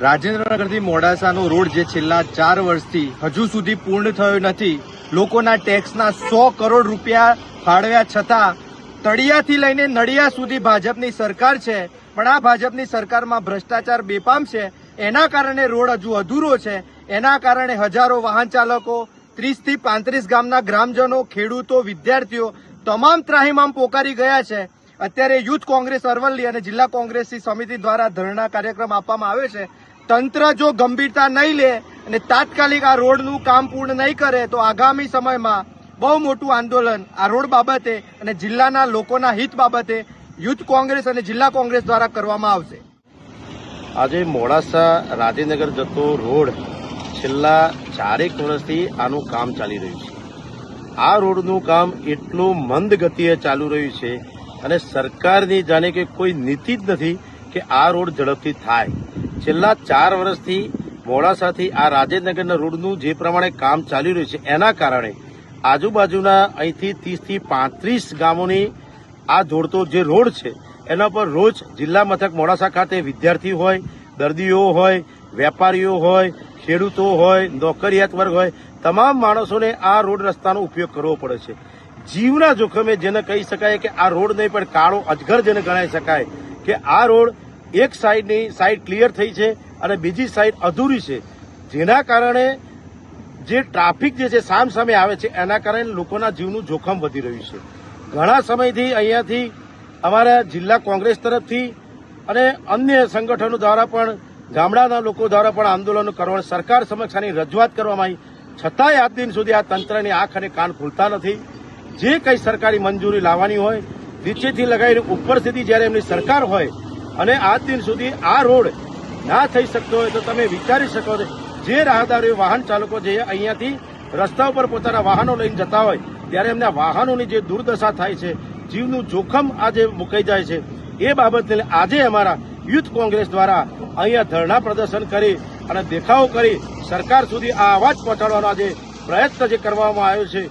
રાજેન્દ્રનગરથી મોડાસાનો road જે છેલ્લા 4 વર્ષથી હજુ સુધી પૂર્ણ થયો નથી, લોકોના ટેક્સના 100 કરોડ રૂપિયા ફાળવ્યા છતાં તળિયાથી લઈને નળિયા સુધી ભાજપની સરકાર છે, પણ આ ભાજપની સરકારમાં ભ્રષ્ટાચાર બેફામ છે. એના કારણે રોડ હજુ અધૂરો છે. એના કારણે હજારો વાહન ચાલકો, 30 થી 35 ગામના ગ્રામજનો, ખેડૂતો, વિદ્યાર્થીઓ તમામ ત્રાહિમામ પોકારી ગયા છે. અત્યારે યુથ કોંગ્રેસ અરવલ્લી અને જિલ્લા કોંગ્રેસની સમિતિ દ્વારા ધરણા કાર્યક્રમ આપવામાં આવ્યો છે. તંત્ર જો ગંભીરતા નહીં લે અને તાત્કાલિક આ રોડનું કામ પૂર્ણ નહીં કરે તો આગામી સમયમાં બહુ મોટું આંદોલન આ રોડ બાબતે અને જિલ્લાના લોકોના હિત બાબતે યુથ કોંગ્રેસ અને જિલ્લા કોંગ્રેસ દ્વારા કરવામાં આવશે. આજે મોડાસા રાજેન્દ્રનગર જતો રોડ છેલ્લા 4 વર્ષથી આનું કામ ચાલી રહ્યું છે. આ રોડનું કામ એટલું મંદ ગતિએ ચાલુ રહ્યું છે અને સરકારની જાણે કે કોઈ નીતિ જ નથી કે આ રોડ ઝડપથી થાય. છેલ્લા 4 વર્ષથી મોડાસાથી આ રાજેન્દ્રનગરના રોડનું જે પ્રમાણે કામ ચાલી રહ્યું છે એના કારણે આજુબાજુના અહીંથી 30 થી 35 ગામોની આ જોડતો જે રોડ છે એના પર રોજ જિલ્લા મથક મોડાસા ખાતે વિદ્યાર્થી હોય, દર્દીઓ હોય, વેપારીઓ હોય, ખેડૂતો હોય, નોકરિયાત વર્ગ હોય, તમામ માણસોને આ રોડ રસ્તાનો ઉપયોગ કરવો પડે છે. જીવના જોખમે જેને કહી શકાય કે આ રોડ નહીં પણ કાળો અજગર જેને ગણાઈ શકાય કે આ રોડ એક સાઈડની સાઈડ ક્લિયર થઈ છે અને બીજી સાઈડ અધૂરી છે, જેના કારણે જે ટ્રાફિક જે છે સામસામે આવે છે એના કારણે લોકોના જીવનું જોખમ વધી રહ્યું છે. ઘણા સમયથી અહીંયાથી અમારા જિલ્લા કોંગ્રેસ તરફથી અને અન્ય સંગઠનો દ્વારા પણ ગામડાના લોકો દ્વારા પણ આંદોલનો કરવા સરકાર સમક્ષ આની રજૂઆત કરવામાં આવી, છતાંય આજ દિન સુધી આ તંત્રની આંખ અને કાન ખુલતા નથી. જે કંઈ સરકારી મંજૂરી લાવવાની હોય નીચેથી લગાવીને ઉપર સુધી જ્યારે એમની સરકાર હોય અને આજ દિન સુધી આ રોડ ના થઈ શકતો હોય તો તમે વિચારી શકો છો જે રાહદારીઓ વાહન ચાલકો જે અહીંયાથી રસ્તા ઉપર પોતાના વાહનો લઈને જતા હોય ત્યારે એમના વાહનોની જે દુર્દશા થાય છે, જીવનું જોખમ આજે મુકાઈ જાય છે, એ બાબતને આજે અમારા યુથ કોંગ્રેસ દ્વારા અહીંયા ધરણા પ્રદર્શન કરી અને દેખાવો કરી સરકાર સુધી આ અવાજ પહોંચાડવાનો આજે પ્રયત્ન જે કરવામાં આવ્યો છે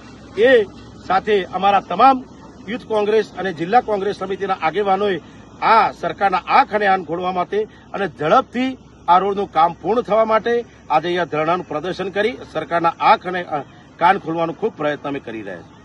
એ સાથે અમારા તમામ યુથ કોંગ્રેસ અને જિલ્લા કોંગ્રેસ સમિતિના આગેવાનોએ આ સરકારના આંખ અને કાન ખોલવા માટે અને ઝડપથી આ રોડનું કામ પૂર્ણ થવા માટે આજે અહીંયા ધરણાનું પ્રદર્શન કરી સરકારના આંખ અને કાન ખોલવાનો ખૂબ પ્રયત્ન અમે કરી રહ્યા છીએ.